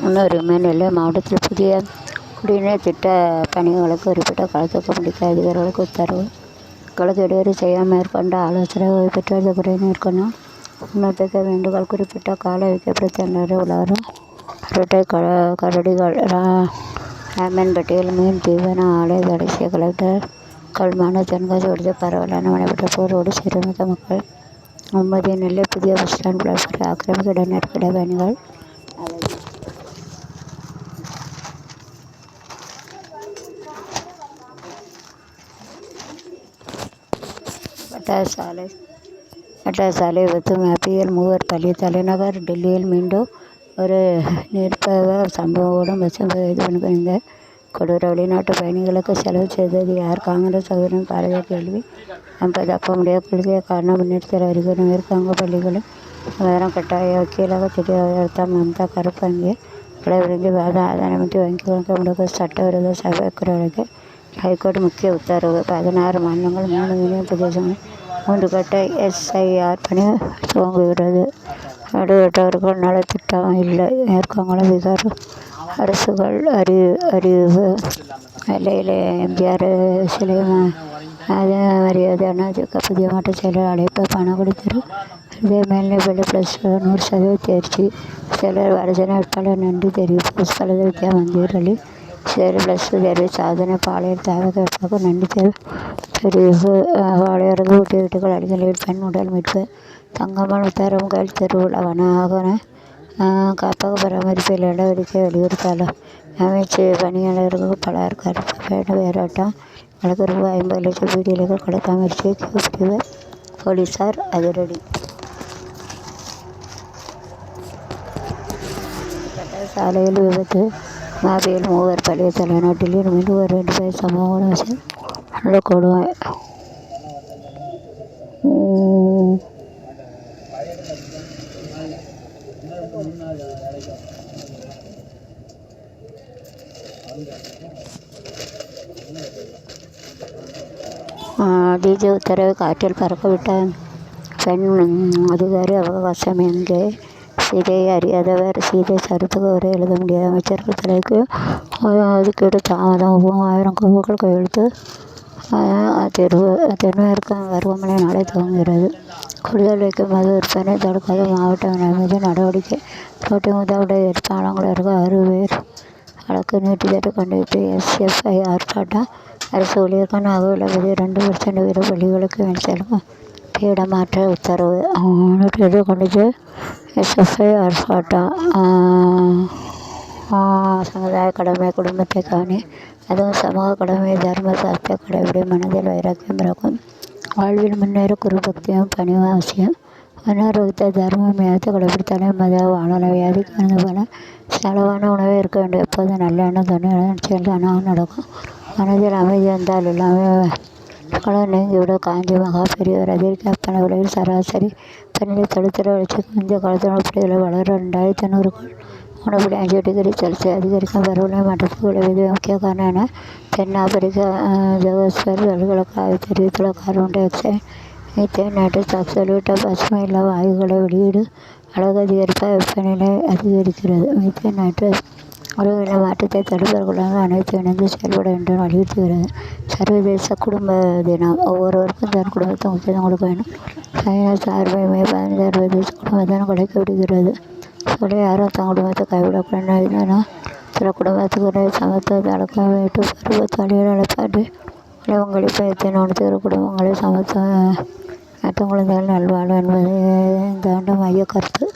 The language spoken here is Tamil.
முன்னுரிமை நெல்லை மாவட்டத்தில் புதிய குடிநீர் திட்ட பணிகளுக்கு குறிப்பிட்ட காலத்துக்கு முடிக்க அதிகாரிகளுக்கு உத்தரவு. மக்களுக்கு இடையூறு செய்யாமல் மேற்கொண்ட ஆலோசனை ஓய்வு பெற்ற குடிநீருக்கான முன்னெடுக்க வேண்டுகோள். குறிப்பிட்ட கால வைக்கப்படுத்த உலரும் இரட்டை கரடிகள் ராமன்பேட்டையில் மீன் தீவன ஆலை தடை செய்ய கலெக்டர் மனு தென்காசி ஒடித்து பரவலான நடைபெற்ற போரோடு சீரமைக்க மக்கள் மும்பதி. நெல்லை புதிய பஸ் ஸ்டாண்ட் பிளாட்பாரை ஆக்கிரமிக்க இடநெருக்கடி பயணிகள் வட்டார சாலை விபத்து மேப்பியில் 3 பலி. தலைநகர் டெல்லியில் மீண்டும் ஒரு நிர்பய சம்பவம். பஸ்ஸில் பெண்கள் இந்த கொடூர வெளிநாட்டு பயணிகளுக்கு செலவு செய்தது யார்? காங்கிரஸ் சகோதரன் பாரதிய கேள்வி. நம்பத்தக்க முடியாத கொள்கையை காரணம் முன்னெடுத்து வருகிற மேற்காங்க பள்ளிகளில் வேறம் கட்டாய வக்கீலாக தெரியாத மம்தா கருப்பு அங்கே விளைவிருந்து வாதம் ஆதாரமின்றி வங்கிகளுக்கு முடக்க சட்டவிரோத சபைக்குறை வழக்கு. ஹைகோர்ட் முக்கிய உத்தரவு. 16 மாநிலங்கள் 3 யூனியன் பிரதேசங்கள் 3 கட்ட SIR பணி துவங்குகிறது. நடுவட்டவர்கள் நலத்திட்டம் இல்லை. மேற்காங்கலம் பீகார் அரசுகள் அறிவு. நெல்லையில் எம்ஜிஆர் சிலை மரியாதை அதிமுக புதிய மாவட்ட செயலர் அழைப்பு. பணக்குடி தெரு மேல்நிலைப்பள்ளி +100% தேர்ச்சி. செயலர் வரதன் வேட்பாளர் நன்றி தெரிவிப்பு. புஷ்பலதா வித்யா மந்திர் அலி செயலர் +2 தேர்வு சாதனை. பாளையர் தாவக வேட்பாளருக்கு நன்றி தெரிவிப்பு. பாளையரது ஊட்டிய வீட்டுகள் அடிகளில் பெண் உடல் மீட்பு. தங்கம்மாள் உத்தாரம் கோயில் திருவிழா வனவாகன காப்பக பராமரிப்பில் நடவடிக்கை வலியுறுத்தல். அமைச்சு பணியாளர்களுக்கு பலர் கருப்பு பேண்ட் பேராட்டம் வழக்கு. ரூபாய் 50 லட்சம் பீடியைகள் கடத்த முயற்சியை பிரிவு போலீசார் அதிரடி. சாலையில் விபத்து மேப்பியில் 3 பலி. தலைநாட்டில் மீண்டும் ஒரு நிர்பய சம்பவம். நல்ல கொடுமை. டிஜி உத்தரவை காற்றில் பறக்கவிட்ட பெண் அதிகாரி அவகாசம் எங்கே? சீதையை அறியாதவர் சீதை சரித்துக்கு உரை எழுத முடியாது. அமைச்சர்கள் தலைக்கு ஒதுக்கீடு தாமதம். 3000 கோப்புகள் கையெழுத்து தேர்வு. தென்மேற்கு பருவமழை நாளை துவங்குகிறது. கூடுதல் வைக்கும் மது விற்பனை தடுக்காத மாவட்ட மீது நடவடிக்கை. ரோட்டை முதல் எதிர்ப்பாளர்களுக்கு 6 பேர் வழக்கு நீட்டித்தட்டு கண்டித்து SFI ஆர்ப்பாட்டம். அரசு ஊழியருக்கான அகவிலைப்படி 2% வீத பள்ளிகளுக்கு மேல் செல்லும் இடமாற்ற உத்தரவு. நீட்டித்தட்டு கண்டித்து SFI ஆர்ப்பாட்டம். சமுதாய கடமை குடும்பத்தை கவனி, அதுவும் சமூக கடமை தர்ம சாஸ்திர கடைபிடி. மனதில் வைராக்கியம் பிறக்கும். வாழ்வில் முன்னேற குருபக்தியும் பணிவும் அவசியம். முன்னர் வகுத்த தர்ம மேயத்தை கடைபிடித்தாலே மத வாழலாம். வியாதிக்கு மருந்து போல செலவான உணவே இருக்க வேண்டும். எப்போதும் நல்ல எண்ணம் நிச்சயம் தானாக நடக்கும். மனதில் அமைதி வந்தால் எல்லாமே களம் நீங்கிவிடும். காஞ்சி மகா பெரியவர் அதிர்க்க அப்பன விலையில் சராசரி பனிலை தொடுத்துறை வளர்ச்சிக்கு இந்திய காலத்தில் உணவுப்படிகளை வளர 2500 3.5 டிகிரி செல்சியஸ் அதிகரிக்கும். பருவநிலை மாற்றத்துக்கு விளைவது முக்கிய காரணம் என தென் ஆப்பிரிக்க ஜோகஸ்பர் பல்கலைக்கழக ஆய்வு தெரிவித்துள்ள. Carbon di oxide methane nitrous oxide உள்ளிட்ட பசுமை இல்லா வாயுகளை வெளியீடு அளவு அதிகரிப்ப வெப்பநிலை அதிகரிக்கிறது. மீத்தேன் நைட்ரஸ் பருவநிலை மாற்றத்தை தடுப்பதற்குள்ளாக அனைத்து இணைந்து செயல்பட வேண்டும் வலியுறுத்துகிறது. சர்வதேச குடும்ப தினம். ஒவ்வொருவருக்கும் தன் குடும்பத்தை முக்கியத்துவம் கொடுக்க வேண்டும். ஐநா சார்பை மே 15 சர்வதேச குடும்ப தினம் கடைபிடிக்கிறது. சொல்ல யாரும் தன் குடும்பத்தை கைவிடக்கூடாது. சில குடும்பத்துக்கு சமத்துவத்தை அடக்க வீட்டு பருவத்து வழியில் அழைப்பாட்டி பங்களிப்பு எத்தனை உணர்த்துகிற குடும்பங்களை சமத்துவம் மற்றும் குழந்தைகள் நல்வாழ்வு என்பது இந்த ஆண்டு மைய கருத்து.